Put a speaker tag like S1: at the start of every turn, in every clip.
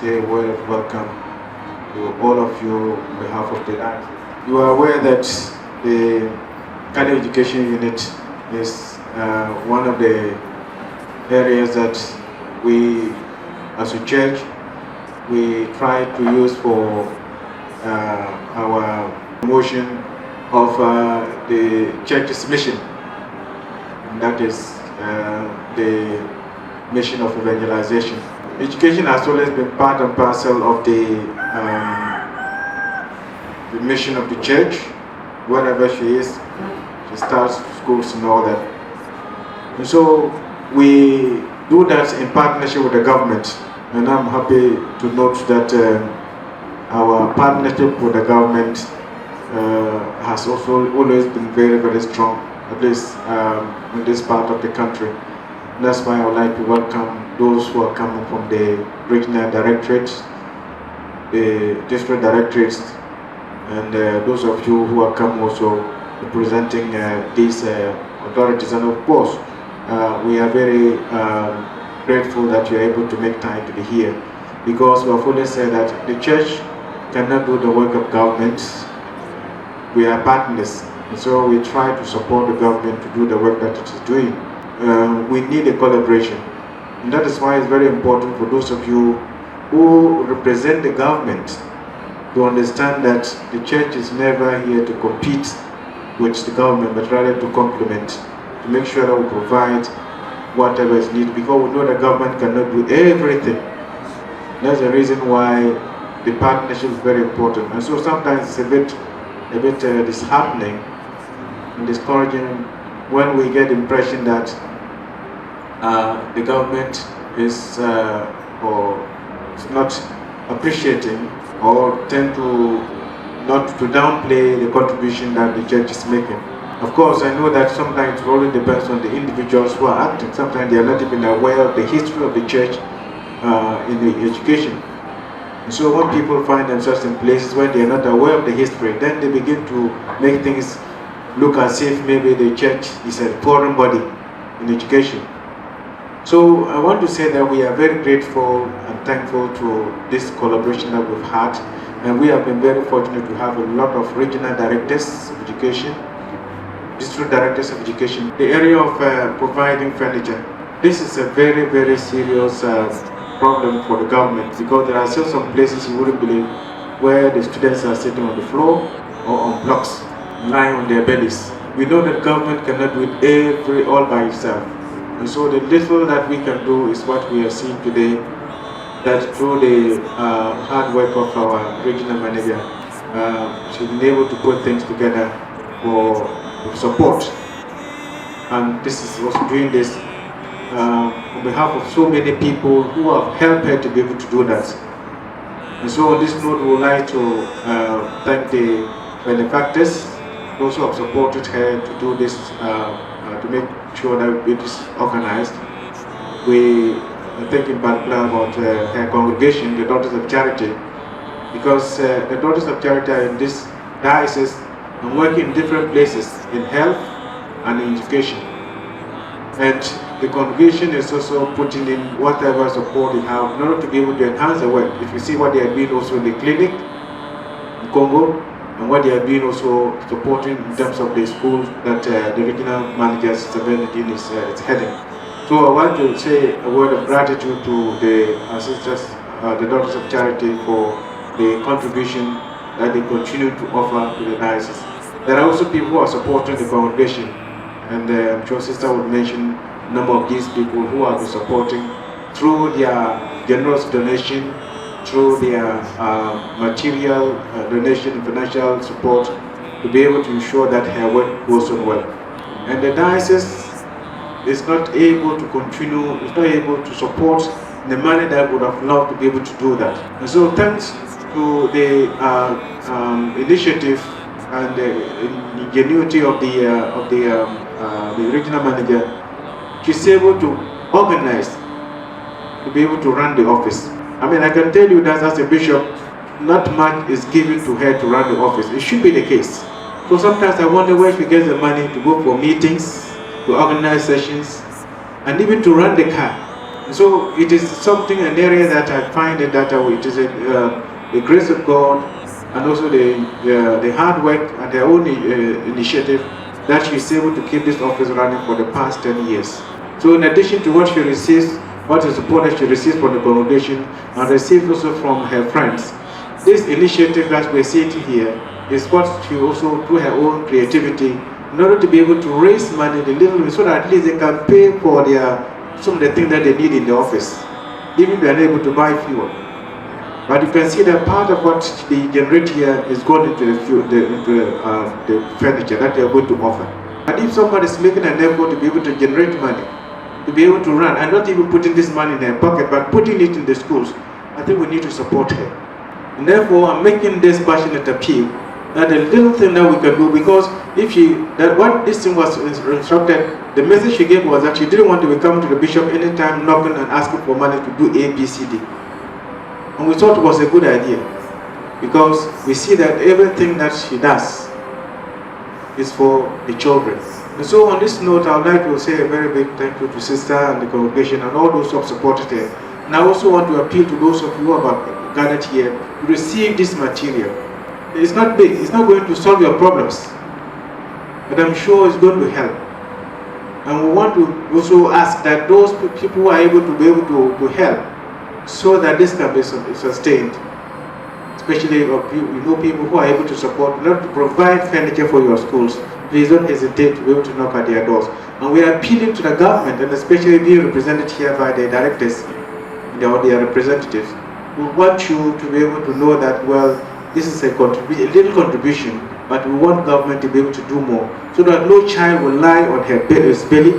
S1: say a word of welcome to all of you on behalf of the diocese. You are aware that the CatholicEducation unit is one of the areas that we, as a church, we try to use for our promotion of the church's mission. And that is the mission of evangelization. Education has always been part and parcel of the mission of the church. Wherever she is, she starts schools and all that. And so we do that in partnership with the government. And I'm happy to note that our partnership with the government has also always been very, very strong, at least in this part of the country. And that's why I would like to welcome those who are coming from the regional directorates, the district directorates, and those of you who are come also representing these authorities. And of course, we are very grateful that you are able to make time to be here, because we have always said that the church cannot do the work of government. We are partners, and so we try to support the government to do the work that it is doing. We need a collaboration, and that is why it's very important for those of you who represent the government to understand that the church is never here to compete with the government, but rather to complement, to make sure that we provide whatever is needed, because we know the government cannot do everything. That's the reason why the partnership is very important. And so sometimes it's a bit disheartening and discouraging when we get the impression that the government is not appreciating or tend to not to downplay the contribution that the church is making. Of course, I know that sometimes it really depends on the individuals who are acting. Sometimes they are not even aware of the history of the church in the education. And so when people find themselves in places where they are not aware of the history, then they begin to make things look as if maybe the church is a foreign body in education. So I want to say that we are very grateful and thankful to this collaboration that we've had. And we have been very fortunate to have a lot of regional directors of education, district directors of education. The area of providing furniture. This is a very, very serious problem for the government, because there are still some places you wouldn't believe where the students are sitting on the floor or on blocks, lying on their bellies. We know that government cannot do it all by itself. And so the little that we can do is what we are seeing today, that through the hard work of our regional manager, she's been able to put things together for support. And this is also doing this on behalf of so many people who have helped her to be able to do that. And so on this note, we would like to thank the benefactors, those who have supported her to do this, to make sure that it is organized. We are thinking particularly about her congregation, the Daughters of Charity, because the Daughters of Charity are in this diocese and working in different places in health and in education. And the congregation is also putting in whatever support they have in order to be able to enhance the work. If you see what they are doing also in the clinic in Congo, and what they are doing also supporting in terms of the schools that the regional manager, Bernadine, is heading. So I want to say a word of gratitude to the sisters, the Daughters of Charity, for the contribution that they continue to offer to the diocese. There are also people who are supporting the congregation, and I'm sure Sister would mention a number of these people who are supporting through their generous donation, through their material donation, financial support, to be able to ensure that her work goes on well. And the diocese is not able to continue, is not able to support in the manner that I would have loved to be able to do that. And so thanks to the initiative and the ingenuity of the regional manager, she's able to organize to be able to run the office. I mean, I can tell you that as a bishop, not much is given to her to run the office. It should be the case. So sometimes I wonder where she gets the money to go for meetings, to organize sessions, and even to run the car. So it is something, an area that I find that it is the grace of God and also the hard work and their own initiative that she is able to keep this office running for the past 10 years. So in addition to what she receives, what the support that she receives from the congregation and receives also from her friends, this initiative that we're seeing here is what she also, through her own creativity, in order to be able to raise money a little bit so that at least they can pay for some of the things that they need in the office, even if they are unable to buy fuel. But you can see that part of what they generate here is going into the furniture that they are going to offer. And if somebody is making an effort to be able to generate money, to be able to run, and not even putting this money in her pocket, but putting it in the schools, I think we need to support her. And therefore, I'm making this passionate appeal that the little thing that we can do, because what this thing was instructed, the message she gave was that she didn't want to be coming to the bishop anytime knocking and asking for money to do A, B, C, D. And we thought it was a good idea, because we see that everything that she does is for the children. And so on this note, I would like to say a very big thank you to Sister and the congregation and all those who have supported her. And I also want to appeal to those of you who have gathered here to receive this material. It's not big, it's not going to solve your problems, but I'm sure it's going to help. And we want to also ask that those people who are able to help, so that this can be sustained, especially people who are able to support, not to provide furniture for your schools. Please don't hesitate to be able to knock at their doors. And we are appealing to the government, and especially being represented here by the directors or their representatives. We want you to be able to know that, well, this is a little contribution, but we want government to be able to do more, so that no child will lie on his belly,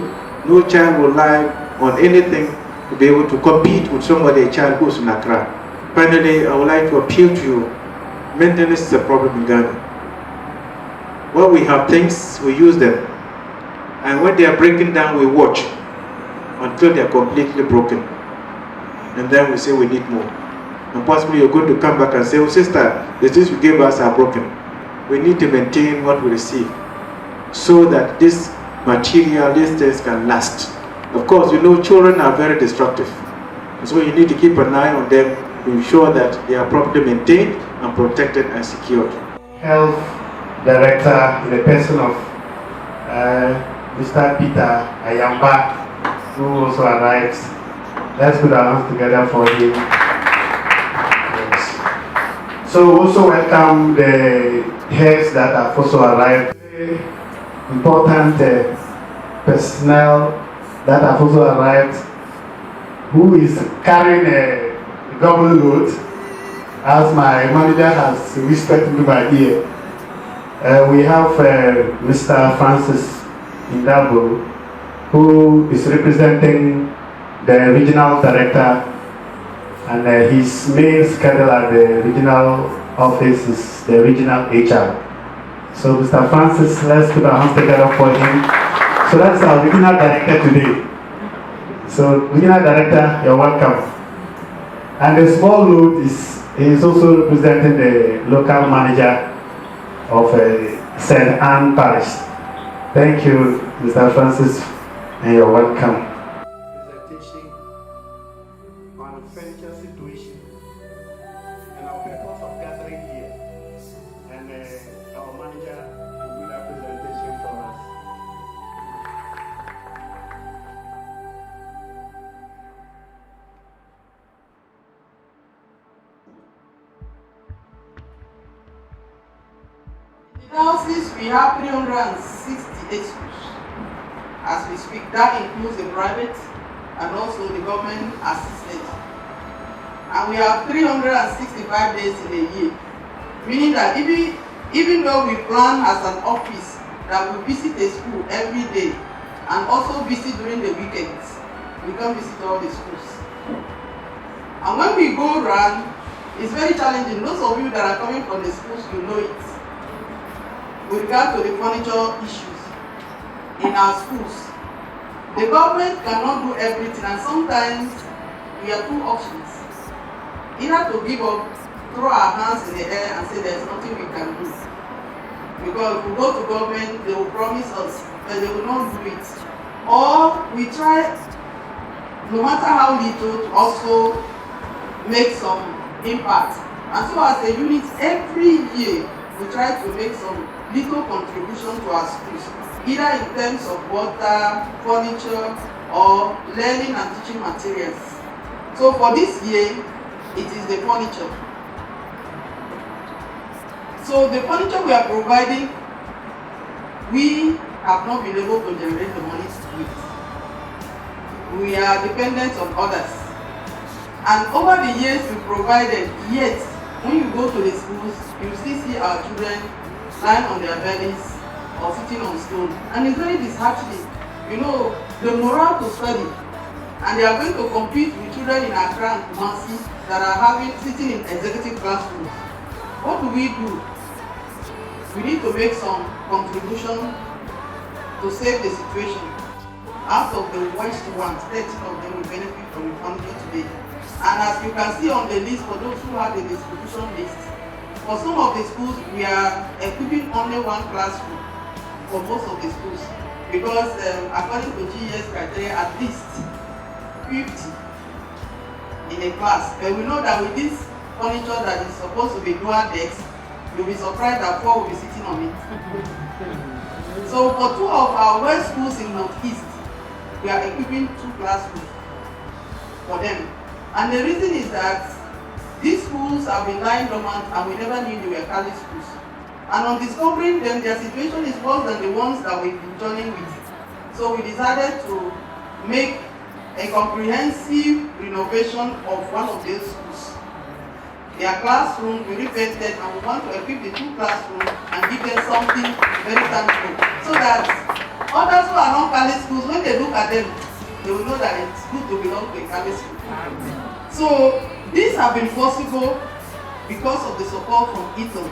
S1: no child will lie on anything to be able to compete with a child who's in Accra. Finally, I would like to appeal to you. Maintenance is a problem in Ghana. When we have things, we use them. And when they are breaking down, we watch until they are completely broken. And then we say we need more. And possibly you're going to come back and say, oh sister, the things you gave us are broken. We need to maintain what we receive, so that this material, these things can last. Of course, children are very destructive. So you need to keep an eye on them to ensure that they are properly maintained and protected and secured. Health Director, in the person of Mr. Peter Ayamba, who also arrived. Let's put our hands together for him. Yes. So also welcome the heads that have also arrived. Important personnel that have also arrived, who is carrying a double load, as my manager has whispered into my ear. We have Mr. Francis Indabo, who is representing the regional director, and his main schedule at the regional office is the regional HR. So Mr. Francis, let's put our hands together for him. So that's our regional director today. So regional director, you're welcome. And the small load is also representing the local manager of St. Anne Parish. Thank you, Mr. Francis, and you're welcome. Presentation on furniture situation and our purpose of gathering here. And our manager will do that presentation for us.
S2: Diocese, we have 368 schools as we speak. That includes the private and also the government assisted. And we have 365 days in a year, meaning that even though we plan as an office that we visit a school every day and also visit during the weekends, we can visit all the schools. And when we go around, it's very challenging. Those of you that are coming from the schools, you know it. With regard to the furniture issues in our schools, the government cannot do everything, and sometimes we have two options. Either to give up, throw our hands in the air and say there's nothing we can do. Because if we go to government, they will promise us, but they will not do it. Or we try no matter how little, to also make some impact. And so as a unit, every year, we try to make some little contribution to our schools, either in terms of water, furniture, or learning and teaching materials. So for this year, it is the furniture. So the furniture we are providing, we have not been able to generate the money to do it. We are dependent on others. And over the years we provided, yet when you go to the schools, you still see our children lying on their bellies or sitting on stone. And it's very disheartening. You know, the morale to study, and they are going to compete with children in Accra and Kumasi that are sitting in executive classrooms. What do? We need to make some contribution to save the situation. Out of the worst ones, 13 of them will benefit from the furniture today. And as you can see on the list, for those who have the distribution list, for some of the schools, we are equipping only one classroom for most of the schools. Because according to GES criteria, at least 50 in a class. But we know that with this furniture that is supposed to be dual decks, you'll be surprised that 4 will be sitting on it. So for 2 of our west schools in Northeast, we are equipping 2 classrooms for them. And the reason is that these schools have been lying dormant and we never knew they were Catholic schools. And on discovering them, their situation is worse than the ones that we've been joining with. So we decided to make a comprehensive renovation of one of those schools. Their classroom we repainted, and we want to equip the 2 classrooms and give them something very tangible, so that others who are not Catholic schools, when they look at them, they will know that it's good to belong to a Catholic school. So these have been possible because of the support from Eaton.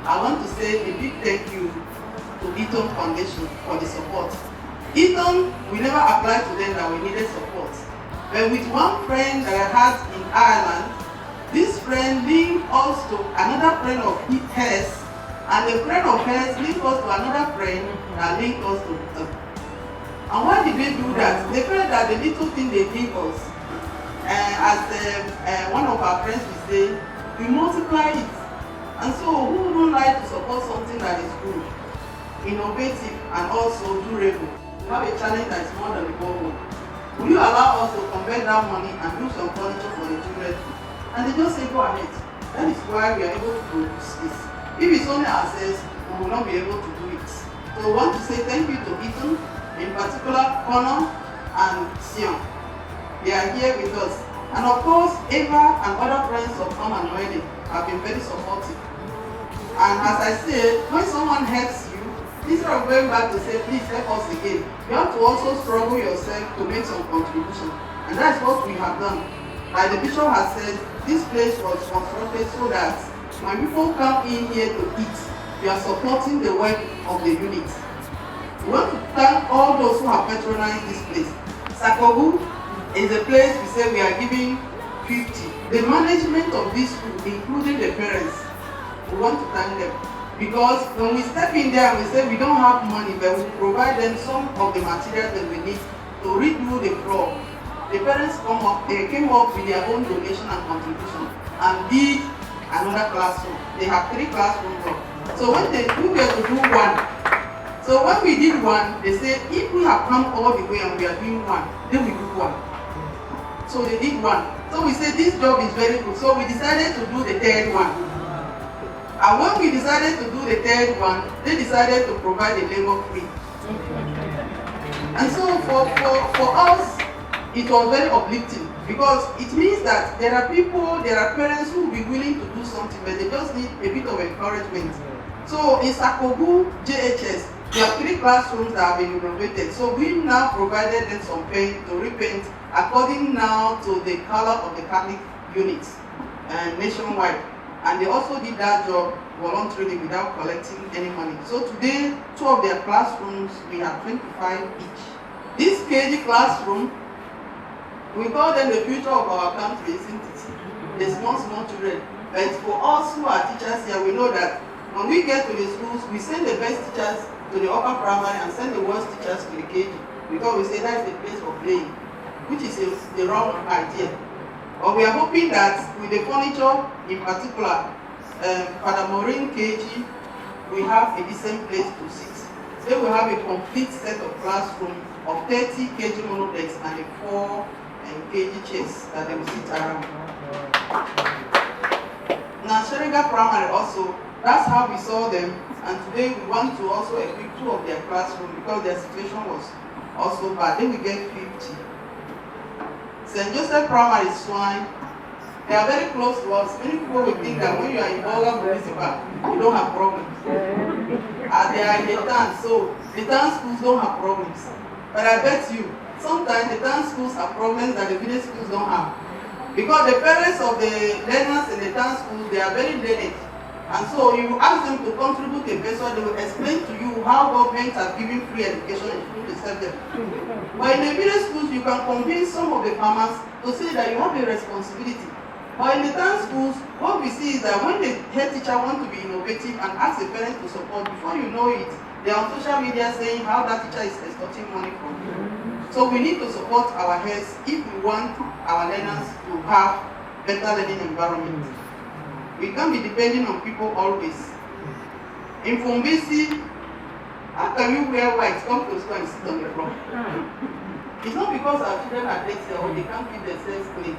S2: I want to say a big thank you to Eaton Foundation for the support. Eaton, we never applied to them that we needed support. But with one friend that I had in Ireland, this friend linked us to another friend of hers, and the friend of hers linked us to another friend that linked us to Eaton. And why did they do that? They felt that the little thing they give us, as one of our friends will say, we multiply it. And so who don't like to support something that is good, innovative, and also durable? We have a challenge that is more than the goal. Will you allow us to convert that money and do some furniture for the children? And they just say, go ahead. That is why we are able to produce this. If it's only ourselves, we will not be able to do it. So we want to say thank you to Eaton, in particular Connor and Sion. They are here with us. And of course, Eva and other friends of Tom and Noeline have been very supportive. And as I said, when someone helps you, instead of going back to say, please help us again, you have to also struggle yourself to make some contribution. And that's what we have done. Like the bishop has said, this place was constructed so that when people come in here to eat, we are supporting the work of the unit. We want to thank all those who have patronized this place. Sakobu is a place we say we are giving 50. The management of this school, including the parents, we want to thank them. Because when we step in there and we say we don't have money, but we provide them some of the material that we need to redo the floor. The parents came up with their own donation and contribution and did another classroom. They have 3 classrooms there. So when we were to do one, so when we did one, they said if we have come all the way and we are doing one, then we do one. So they did one. So we said this job is very good. So we decided to do the 3rd one. And when we decided to do the 3rd one, they decided to provide the labor free. And so for us, it was very uplifting, because it means that there are people, there are parents who will be willing to do something, but they just need a bit of encouragement. So in Sakobu JHS, there are 3 classrooms that have been renovated. So we now provided them some paint to repaint according now to the color of the Catholic units nationwide. And they also did that job voluntarily without collecting any money. So today, 2 of their classrooms, we have 25 each. This KG classroom, we call them the future of our country, isn't it? The small children. But for us who are teachers here, we know that when we get to the schools, we send the best teachers to the upper primary and send the worst teachers to the KG, because we say that's the place for playing. which is the wrong idea. But we are hoping that with the furniture, in particular, Father Maureen KG, we have a decent place to sit. They will have a complete set of classroom of 30 kg monodecks and 4 kg chairs that they will sit around. Now, Sherega Primary also, that's how we saw them, and today we want to also equip 2 of their classrooms because their situation was also bad. Then we get 50. St. Joseph Primary Swine, they are very close to us. Many people will think that when you are in Bolga Municipal, you don't have problems. They are in the town, so the town schools don't have problems. But I bet you, sometimes the town schools have problems that the village schools don't have. Because the parents of the learners in the town schools, they are very learned. And so you ask them to contribute a peso, they will explain to you how government has given free education in school subject. But in the village schools, you can convince some of the farmers to say that you have a responsibility. But in the town schools, what we see is that when the head teacher wants to be innovative and ask the parents to support, before you know it, they are on social media saying how that teacher is extorting money from you. So we need to support our heads if we want our learners to have better learning environment. We can't be depending on people always. In Fumbisi, how can you wear white, come to school and sit on the floor? It's not because our children are dirty or they can't keep themselves clean.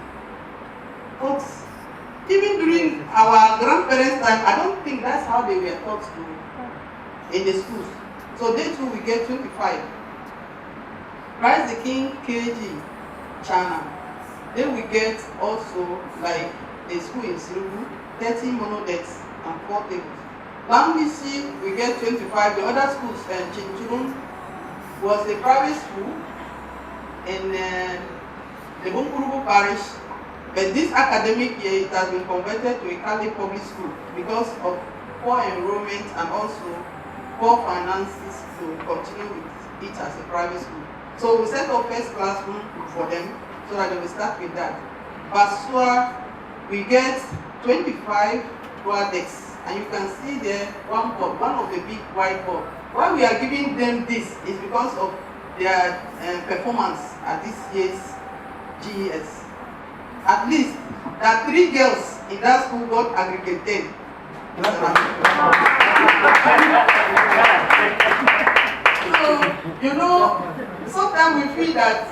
S2: But even during our grandparents' time, I don't think that's how they were taught to in the schools. So they too will get 25. Christ the King KG channel. They will get also like the school in Sirubu, 30 monodecks and 4 tables. Lambisi we get 25. The other schools, Chinchurun was a private school in the Bunkurubu parish. But this academic year, it has been converted to a Catholic public school because of poor enrollment and also poor finances to continue with it as a private school. So we set up first classroom for them so that they will start with that. Basua, we get 25 dual decks, and you can see there one board, one of the big white board. Why we are giving them this is because of their performance at this year's GES. At least, there are 3 girls in that school got aggregated. So, you know, sometimes we feel that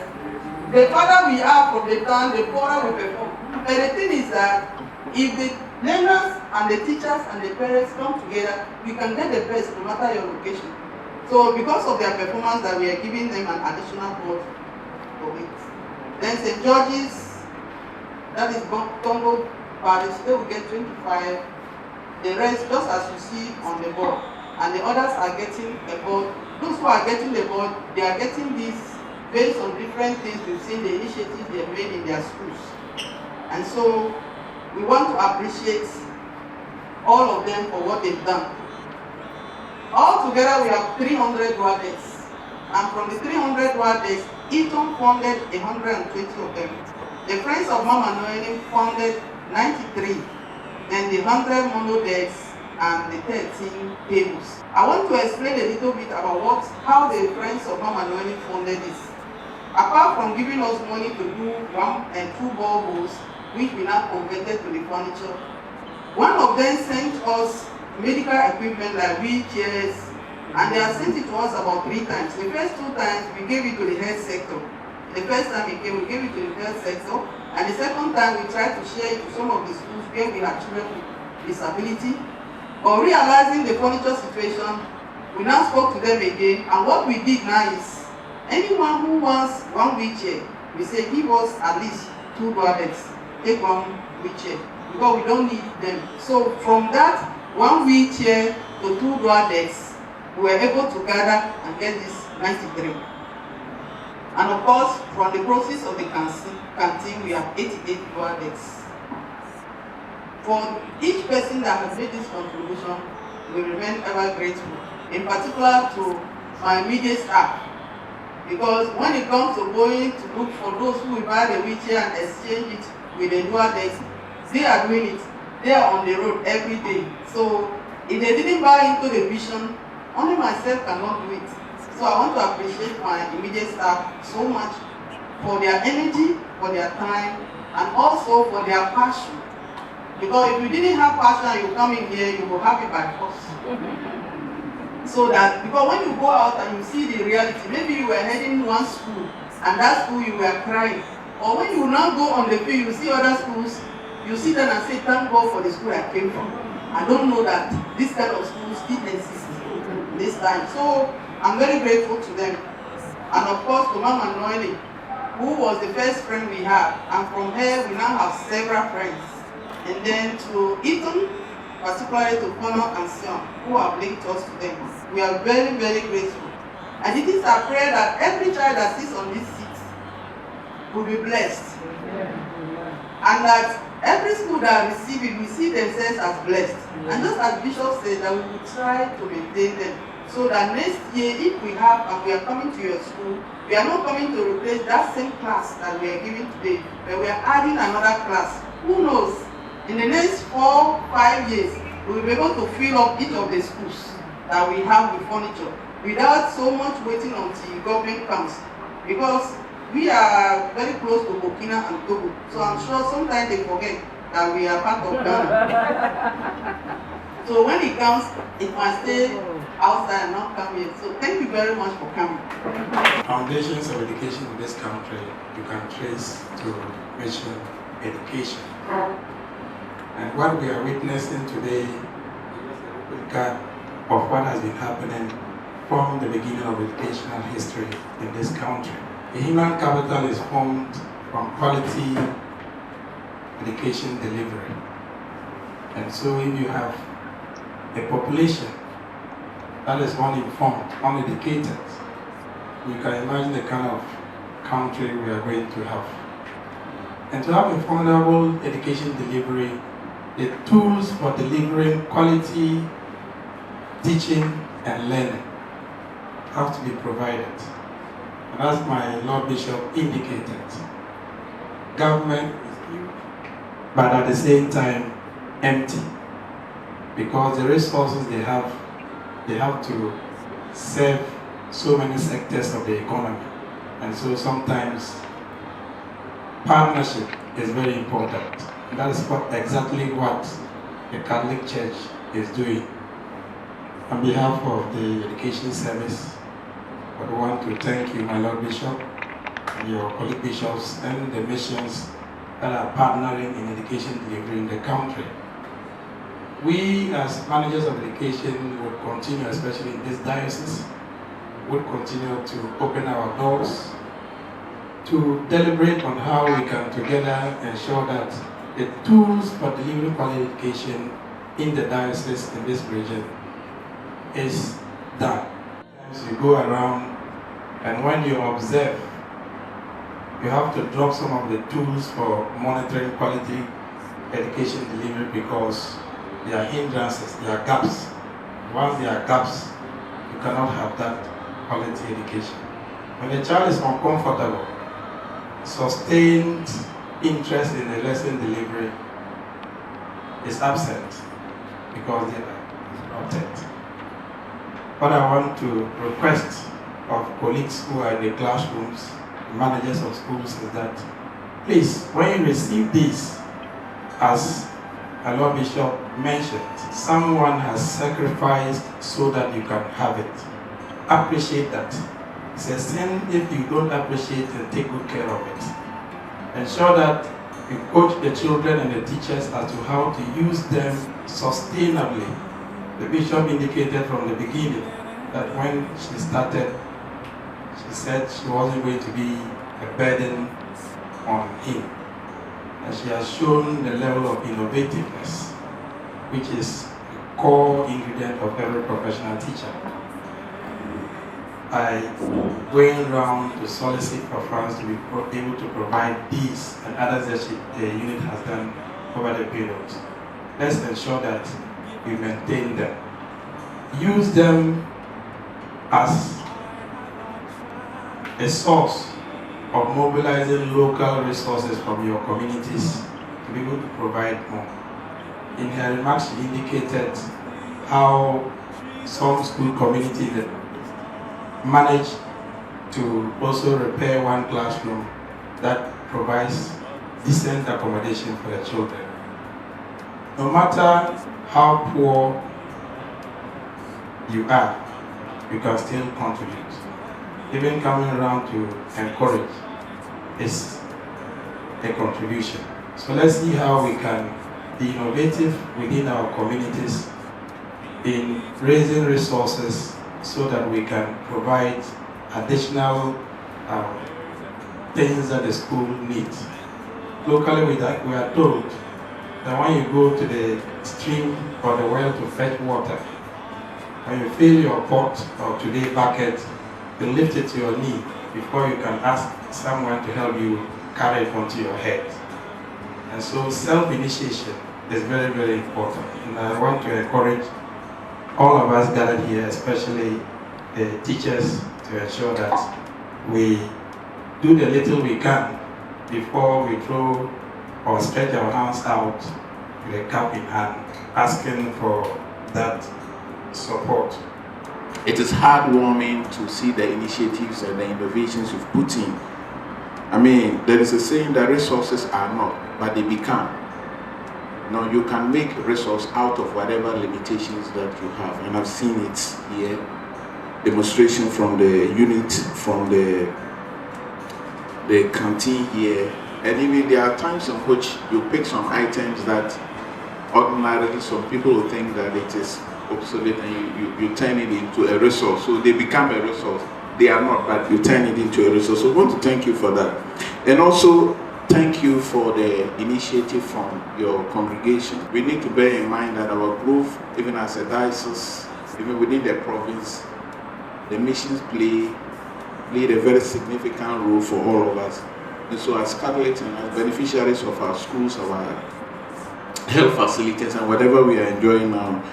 S2: the farther we are from the town, the poorer we perform. But the thing is that if the learners and the teachers and the parents come together, we can get the best no matter your location. So because of their performance that we are giving them an additional board for it. Then St. George's, that is Congo Parish, they will get 25. The rest, just as you see on the board. And the others are getting a board. Those who are getting the board, they are getting this based on different things we've seen, the initiatives they have made in their schools. And so we want to appreciate all of them for what they've done. All together we have 300 dual-decks. And from the 300 dual-decks, Eaton funded 120 of them. The Friends of Mama Noeline funded 93. Then the 100 monodecks and the 13 tables. I want to explain a little bit about how the Friends of Mama Noeline funded this. Apart from giving us money to do 1 and 2 baubles, which we now converted to the furniture, one of them sent us medical equipment like wheelchairs, and they have sent it to us about 3 times. The first 2 times we gave it to the health sector. The first time it came, we gave it to the health sector, and the second time we tried to share it to some of the schools where we have children with disability. But realizing the furniture situation, we now spoke to them again, and what we did now is, anyone who wants 1 wheelchair, we say give us at least 2 dual-decks, take 1 wheelchair, because we don't need them. So from that 1 wheelchair to 2 dual-decks, we were able to gather and get this 93. And of course, from the process of the canteen, we have 88 dual-decks. For each person that has made this contribution, we remain ever grateful, in particular to my immediate staff. Because when it comes to going to look for those who will buy the wheelchair and exchange it with the dual-decks, they are doing it. They are on the road every day. So if they didn't buy into the vision, only myself cannot do it. So I want to appreciate my immediate staff so much for their energy, for their time, and also for their passion. Because if you didn't have passion and you come in here, you will have it by force. So that, because when you go out and you see the reality, maybe you were heading one school, and that school you were crying. Or when you now go on the field, you see other schools, you see them and say, thank God for the school I came from. I don't know that this kind of school still exists this time. So I'm very grateful to them. And of course to Mama Noeline, who was the first friend we had. And from her, we now have several friends. And then to Eaton, particularly to Connor and Sion, who have linked us to them. We are very, very grateful. And it is our prayer that every child that sits on this seat will be blessed. And that every school that receive it will see themselves as blessed. And just as Bishop said, that we will try to maintain them. So that next year, if we have, and we are coming to your school, we are not coming to replace that same class that we are giving today, but we are adding another class. Who knows? In the next 4-5 years, we will be able to fill up each of the schools that we have with furniture without so much waiting until government comes. Because we are very close to Burkina and Togo, so I'm sure sometimes they forget that we are part of Ghana. So when it comes, it must stay outside and not come here. So thank you very much for coming.
S3: Foundations of education in this country, you can trace to mission education. And what we are witnessing today is a replica of what has been happening from the beginning of educational history in this country. The human capital is formed from quality education delivery. And so if you have a population that is uninformed, uneducated, you can imagine the kind of country we are going to have. And to have a formidable education delivery, the tools for delivering quality teaching and learning have to be provided. And as my Lord Bishop indicated, government is huge, but at the same time empty, because the resources they have to serve so many sectors of the economy. And so sometimes partnership is very important. And that is exactly what the Catholic Church is doing. On behalf of the Education Service, I want to thank you, my Lord Bishop, and your colleague bishops, and the missions that are partnering in education delivery in the country. We, as managers of education, would continue, especially in this diocese, would continue to open our doors to deliberate on how we can together ensure that the tools for delivering quality education in the diocese in this region is done. Sometimes you go around, and when you observe, you have to drop some of the tools for monitoring quality education delivery because there are hindrances, there are gaps. Once there are gaps, you cannot have that quality education. When a child is uncomfortable, sustained interest in the lesson delivery is absent because they are disrupted. What I want to request of colleagues who are in the classrooms, managers of schools, is that please, when you receive this, as our Lord Bishop mentioned, someone has sacrificed so that you can have it. Appreciate that. It's a sin if you don't appreciate and take good care of it. Ensure that you coach the children and the teachers as to how to use them sustainably. The bishop indicated from the beginning that when she started, she said she wasn't going to be a burden on him. And she has shown the level of innovativeness, which is a core ingredient of every professional teacher. I going around to solicit for funds to be able to provide these and others that the unit has done over the period. Let's ensure that we maintain them. Use them as a source of mobilizing local resources from your communities to be able to provide more. In her remarks, she indicated how some school communities managed to also repair one classroom that provides decent accommodation for the children. No matter how poor you are, you can still contribute. Even coming around to encourage is a contribution. So let's see how we can be innovative within our communities in raising resources so that we can provide additional things that the school needs. Locally, we are told that when you go to the stream or the well to fetch water, when you fill your pot or today bucket, you lift it to your knee before you can ask someone to help you carry it onto your head. And so self-initiation is very, very important. And I want to encourage all of us gathered here, especially the teachers, to ensure that we do the little we can before we throw or stretch our hands out with a cup in hand, asking for that support.
S4: It is heartwarming to see the initiatives and the innovations you've put in. I mean, there is a saying that resources are not, but they become. Now you can make resource out of whatever limitations that you have, and I've seen it here. Demonstration from the unit, from the canteen here, and even there are times in which you pick some items that ordinarily some people will think that it is obsolete, and you turn it into a resource. So they become a resource. They are not, but you turn it into a resource. So I want to thank you for that. And also thank you for the initiative from your congregation. We need to bear in mind that our growth, even as a diocese, even within the province, the missions played a very significant role for all of us. And so as Catholics and as beneficiaries of our schools, our health facilities, and whatever we are enjoying now,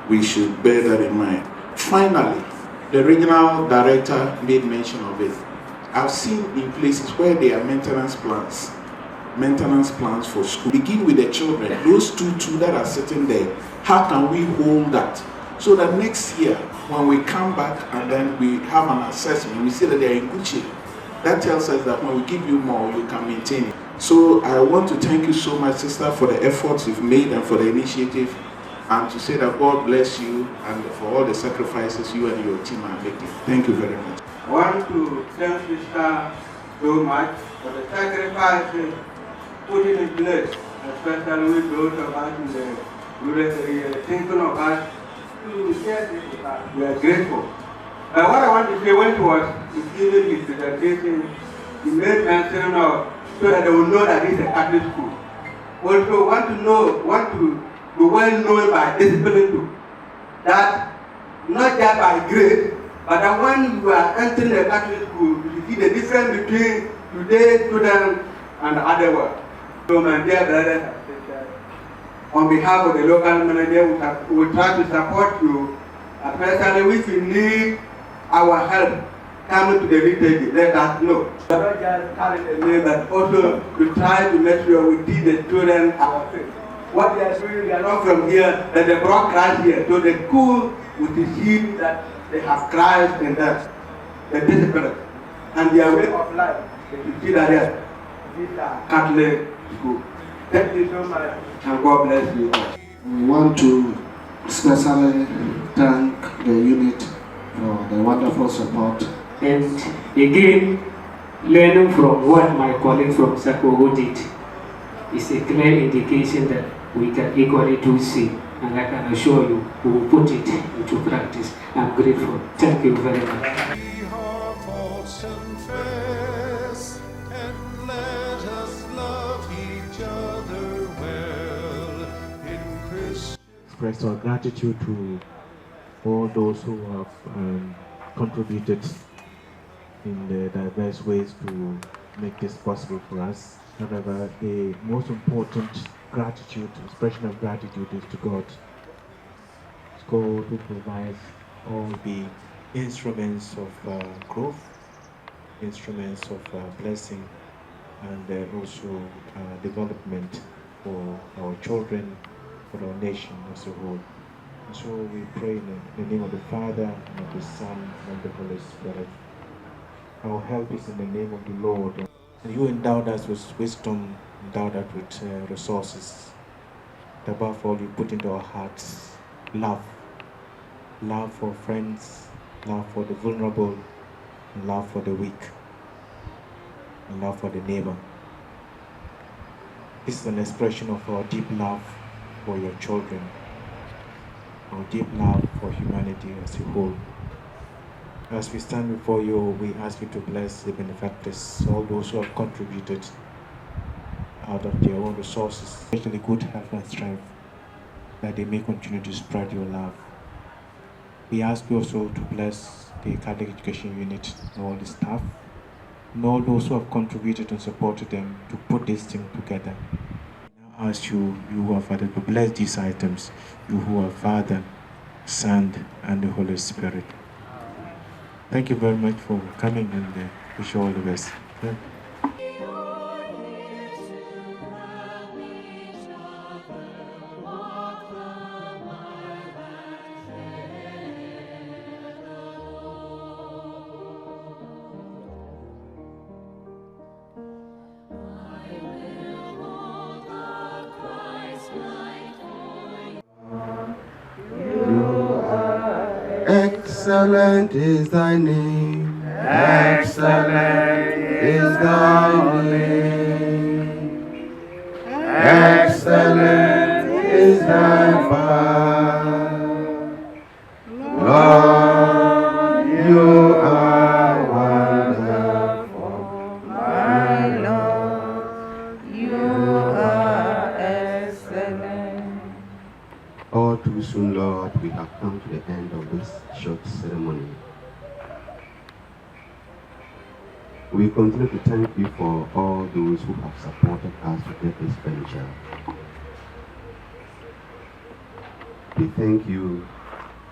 S4: we should bear that in mind. Finally, the regional director made mention of it. I've seen in places where there are maintenance plans for school. Begin with the children, those two that are sitting there. How can we hold that? So that next year, when we come back and then we have an assessment, we see that they are in good shape. That tells us that when we give you more, you can maintain it. So I want to thank you so much, sister, for the efforts you've made and for the initiative, and to say that God bless you and for all the sacrifices you and your team are making. Thank you very much.
S5: I want to thank Sister so much for the sacrifices put in place, especially with those of us in the rural area, thinking of us. We are grateful. What I want to say, when he was giving his presentation, he made mention of so that they will know that it's a Catholic school. Also want to be well known by discipline too. That not just by grade, but that when you are entering a Catholic school, you see the difference between today's students and the other world. So my dear brothers and sisters, on behalf of the local manager, we will try to support you, especially if you need our help coming to the liturgy, let us know. We are not just carrying the name, but also to try to make sure we teach the students our faith. What they are doing, they are not from here, that they brought Christ here. So the school with the seed that they have Christ in them, the discipline, and their way of life. You see that these are Catholic school. Thank you so much, and God bless you all.
S6: We want to especially thank the unit for the wonderful support.
S7: And again, learning from what my colleague from Sakogo did is a clear indication that we can equally do same. And I can assure you, we will put it into practice. I'm grateful. Thank you very much.
S1: Express our gratitude to all those who have contributed in the diverse ways to make this possible for us. However, the most important gratitude, expression of gratitude, is to God. It's God who provides all the instruments of growth, instruments of blessing, and also development for our children, for our nation as a whole. And so we pray in the name of the Father, and of the Son, and of the Holy Spirit. Our help is in the name of the Lord. And you endowed us with wisdom, endowed us with resources. Above all, you put into our hearts love. Love for friends, love for the vulnerable, and love for the weak, and love for the neighbor. This is an expression of our deep love for your children, our deep love for humanity as a whole. As we stand before you, we ask you to bless the benefactors, all those who have contributed out of their own resources, especially good health and strength, that they may continue to spread your love. We ask you also to bless the Catholic Education Unit and all the staff, and all those who have contributed and supported them to put this thing together. I now ask you, you who are Father, to bless these items, you who are Father, Son, and the Holy Spirit. Thank you very much for coming, and wish you all the best.
S8: Excellent is thy name. Excellent is thy name. Excellent is thy power. Lord, you are wonderful. My Lord, you are excellent. All too soon, Lord, we have come to the end of this short ceremony. We continue to thank you for all those who have supported us to get this venture. We thank you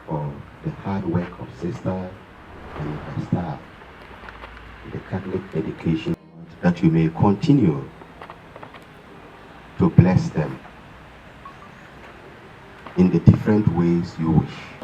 S8: for the hard work of Sister and her staff, the Catholic Education, that you may continue to bless them in the different ways you wish.